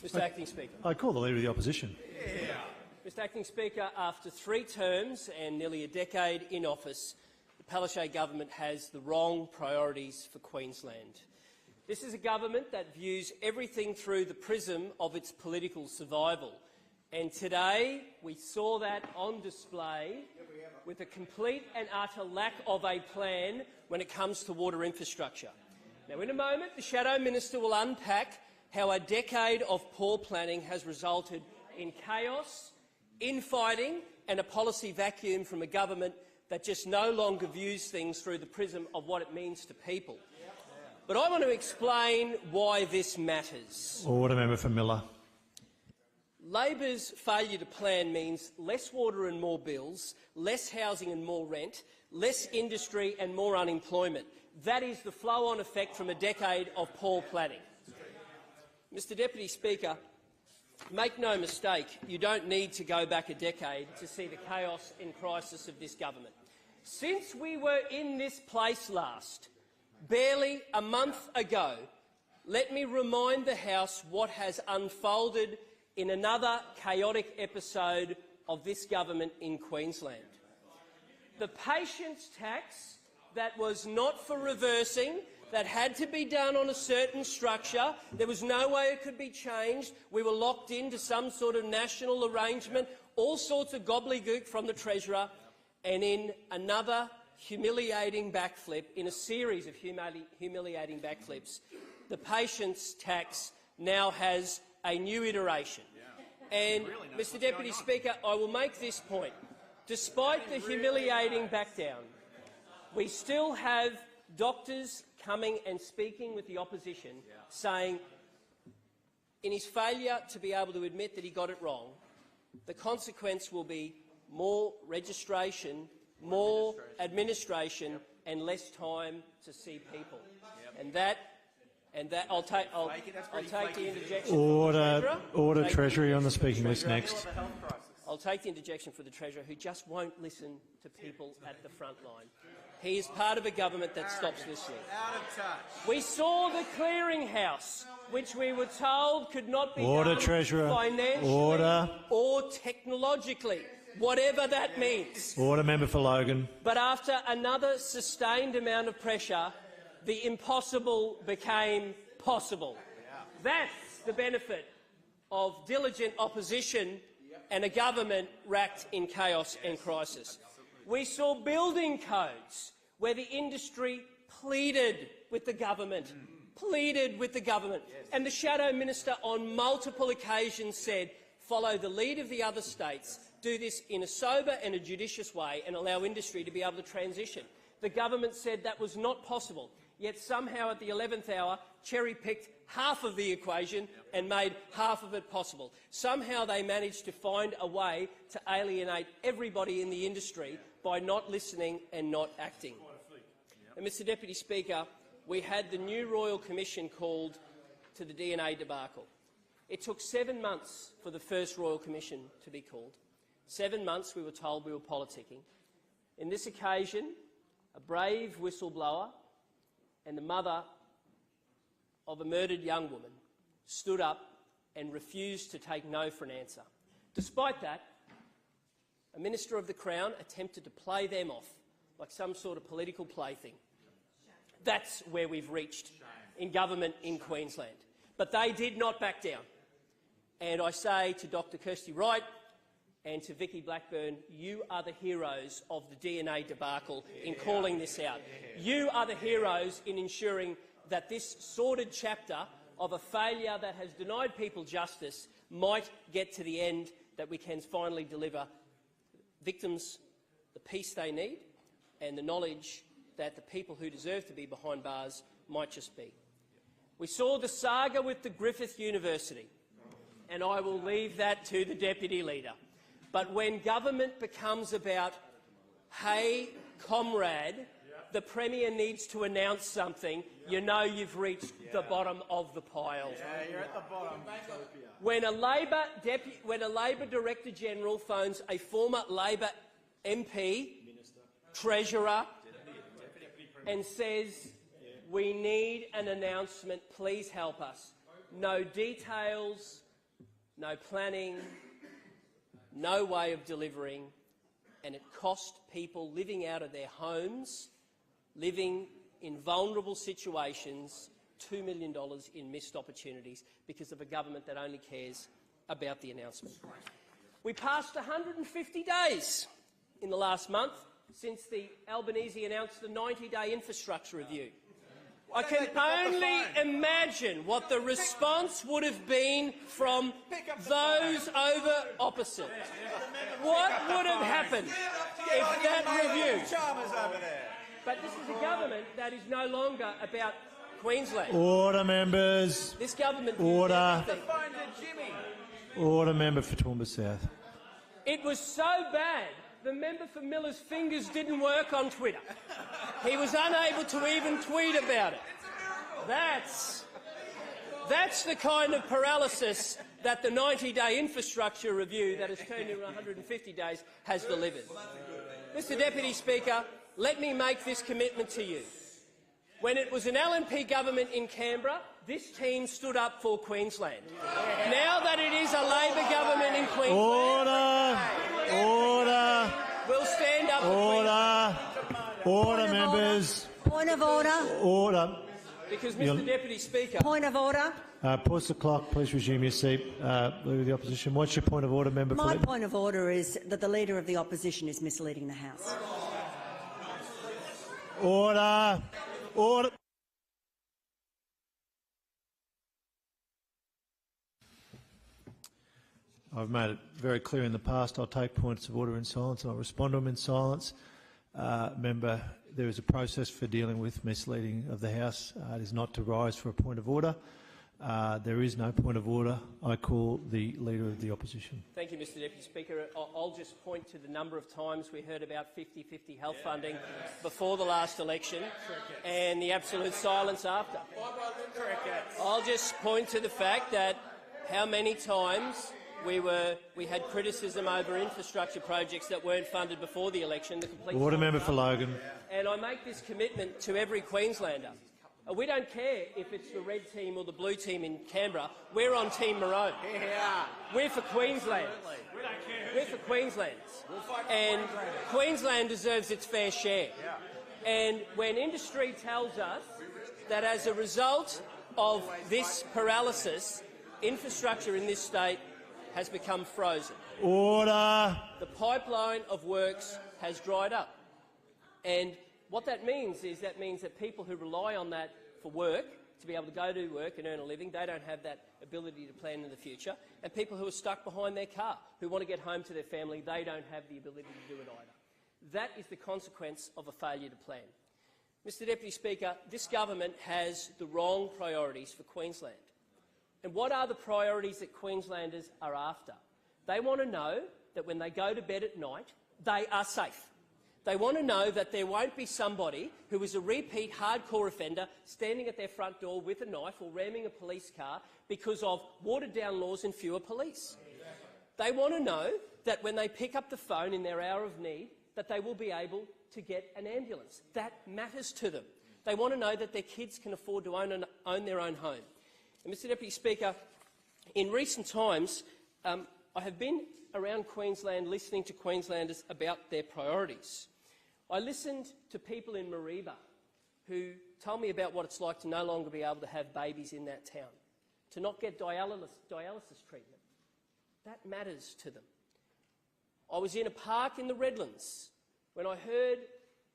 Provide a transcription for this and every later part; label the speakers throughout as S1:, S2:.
S1: Mr Acting Speaker.
S2: I call the Leader of the Opposition.
S1: Mr Acting Speaker, after 3 terms and nearly a decade in office, the Palaszczuk government has the wrong priorities for Queensland. This is a government that views everything through the prism of its political survival. And today we saw that on display with a complete and utter lack of a plan when it comes to water infrastructure. Now, in a moment, the Shadow Minister will unpack how a decade of poor planning has resulted in chaos, infighting and a policy vacuum from a government that just no longer views things through the prism of what it means to people. But I want to explain why this matters.
S2: Order, member for Miller.
S1: Labor's failure to plan means less water and more bills, less housing and more rent, less industry and more unemployment. That is the flow-on effect from a decade of poor planning. Mr Deputy Speaker, make no mistake, you don't need to go back a decade to see the chaos and crisis of this government. Since we were in this place last, barely a month ago, let me remind the House what has unfolded in another chaotic episode of this government in Queensland. The patience tax that was not for reversing, that had to be done on a certain structure. There was no way it could be changed. We were locked into some sort of national arrangement, all sorts of gobbledygook from the Treasurer, and in another humiliating backflip, in a series of humiliating backflips, the patience tax now has a new iteration. And, Mr Deputy Speaker, I will make this point. Despite the humiliating backdown, we still have doctors coming and speaking with the opposition, saying in his failure to be able to admit that he got it wrong, the consequence will be more registration, more administration and less time to see people. And that I'll take the interjection.
S2: Order, Treasury on the speaking list next.
S1: I'll take the interjection for the Treasurer, who just won't listen to people at the front line. He is part of a government that stops listening. We saw the clearinghouse, which we were told could not be done financially or technologically, whatever that means.
S2: Order, member for Logan.
S1: But after another sustained amount of pressure, the impossible became possible. That's the benefit of diligent opposition and a government racked in chaos and crisis. We saw building codes where the industry pleaded with the government, and the Shadow Minister on multiple occasions said, follow the lead of the other states, do this in a sober and a judicious way and allow industry to be able to transition. The government said that was not possible, yet somehow at the 11th hour cherry-picked half of the equation and made half of it possible. Somehow they managed to find a way to alienate everybody in the industry by not listening and not acting. And, Mr Deputy Speaker, we had the new Royal Commission called to the DNA debacle. It took 7 months for the first Royal Commission to be called. 7 months we were told we were politicking. In this occasion, a brave whistleblower and the mother of a murdered young woman stood up and refused to take no for an answer. Despite that, a Minister of the Crown attempted to play them off like some sort of political plaything. That's where we've reached in government in Queensland. But they did not back down. And I say to Dr Kirsty Wright and to Vicky Blackburn, you are the heroes of the DNA debacle in calling this out. You are the heroes in ensuring that this sordid chapter of a failure that has denied people justice might get to the end, that we can finally deliver victims the peace they need and the knowledge that the people who deserve to be behind bars might just be. We saw the saga with the Griffith University, and I will leave that to the Deputy Leader. But when government becomes about, hey, comrade, the Premier needs to announce something, you know you've reached the bottom of the pile.
S3: You're at the bottom.
S1: When a Labor Director-General phones a former Labor MP, Treasurer, and says, we need an announcement, please help us. No details, no planning, no way of delivering, and it cost people living out of their homes, living in vulnerable situations, $2 million in missed opportunities because of a government that only cares about the announcement. We passed 150 days in the last month since the Albanese announced the 90-day infrastructure review. I can only imagine what the response would have been from those over opposite. What would have happened if that review... But this is a government that is no longer about Queensland.
S2: Order, members.
S1: This government...
S2: Order. Order, member for Toowoomba South.
S1: It was so bad, the member for Miller's fingers didn't work on Twitter. He was unable to even tweet about it. That's the kind of paralysis that the 90-day infrastructure review that has turned into 150 days has delivered. Mr Deputy Speaker, let me make this commitment to you. When it was an LNP government in Canberra, this team stood up for Queensland. Now that it is a Labor government in Queensland...
S2: Order!
S1: We'll stand up for Queensland.
S2: Order, members.
S3: Point of order.
S2: Order.
S1: Because, Mr Deputy Speaker...
S3: Point of order.
S2: Pause the clock. Please resume your seat. Leader of the Opposition. What's your point of order, member?
S3: My point of order is that the Leader of the Opposition is misleading the House.
S2: Order. Order. I've made it very clear in the past I'll take points of order in silence and I'll respond to them in silence. Member, there is a process for dealing with misleading of the House. It is not to rise for a point of order. There is no point of order. I call the Leader of the Opposition.
S1: Thank you, Mr Deputy Speaker. I'll just point to the number of times we heard about 50-50 health funding before the last election and the absolute silence after. I'll just point to the fact that how many times we had criticism over infrastructure projects that weren't funded before the election.
S2: Order, member for Logan.
S1: And I make this commitment to every Queenslander. We don't care if it's the red team or the blue team in Canberra. We're on Team Maroon. We're for Queensland. We're for Queenslanders. And Queensland deserves its fair share. And when industry tells us that as a result of this paralysis, infrastructure in this state has become frozen.
S2: Order.
S1: The pipeline of works has dried up. And what that means is that people who rely on that for work, to be able to go to work and earn a living, they don't have that ability to plan in the future. And people who are stuck behind their car, who want to get home to their family, they don't have the ability to do it either. That is the consequence of a failure to plan. Mr Deputy Speaker, this government has the wrong priorities for Queensland. And what are the priorities that Queenslanders are after? They want to know that when they go to bed at night, they are safe. They want to know that there won't be somebody who is a repeat hardcore offender standing at their front door with a knife or ramming a police car because of watered-down laws and fewer police. They want to know that when they pick up the phone in their hour of need, that they will be able to get an ambulance. That matters to them. They want to know that their kids can afford to own their own home. And Mr Deputy Speaker, in recent times, I have been around Queensland listening to Queenslanders about their priorities. I listened to people in Mareeba who told me about what it's like to no longer be able to have babies in that town, to not get dialysis treatment. That matters to them. I was in a park in the Redlands when I heard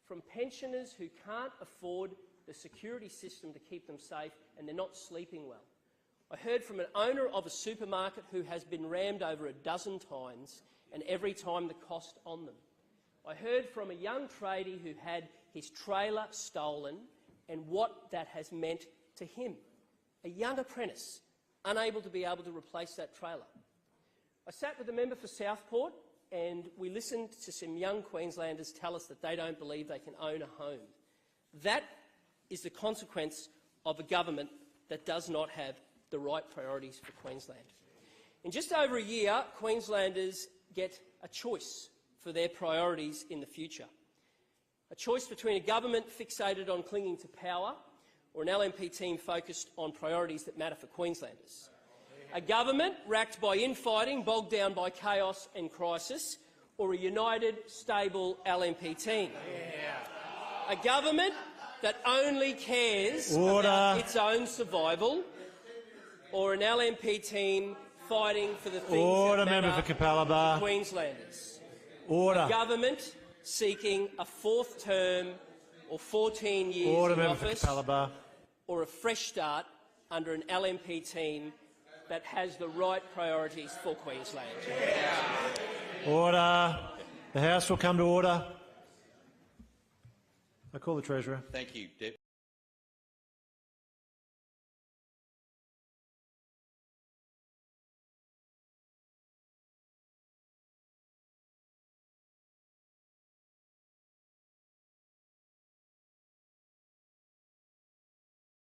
S1: from pensioners who can't afford the security system to keep them safe and they're not sleeping well. I heard from an owner of a supermarket who has been rammed over a dozen times, and every time the cost on them. I heard from a young tradie who had his trailer stolen and what that has meant to him. A young apprentice, unable to be able to replace that trailer. I sat with a member for Southport and we listened to some young Queenslanders tell us that they don't believe they can own a home. That is the consequence of a government that does not have the right priorities for Queensland. In just over a year, Queenslanders get a choice for their priorities in the future. A choice between a government fixated on clinging to power or an LNP team focused on priorities that matter for Queenslanders. A government racked by infighting, bogged down by chaos and crisis, or a united, stable LNP team? A government that only cares about its own survival, or an LNP team fighting for the things that matter for Queenslanders? A government seeking a fourth term or 14 years in office, or a fresh start under an LNP team that has the right priorities for Queensland?
S2: Order. The House will come to order. I call the Treasurer.
S4: Thank you,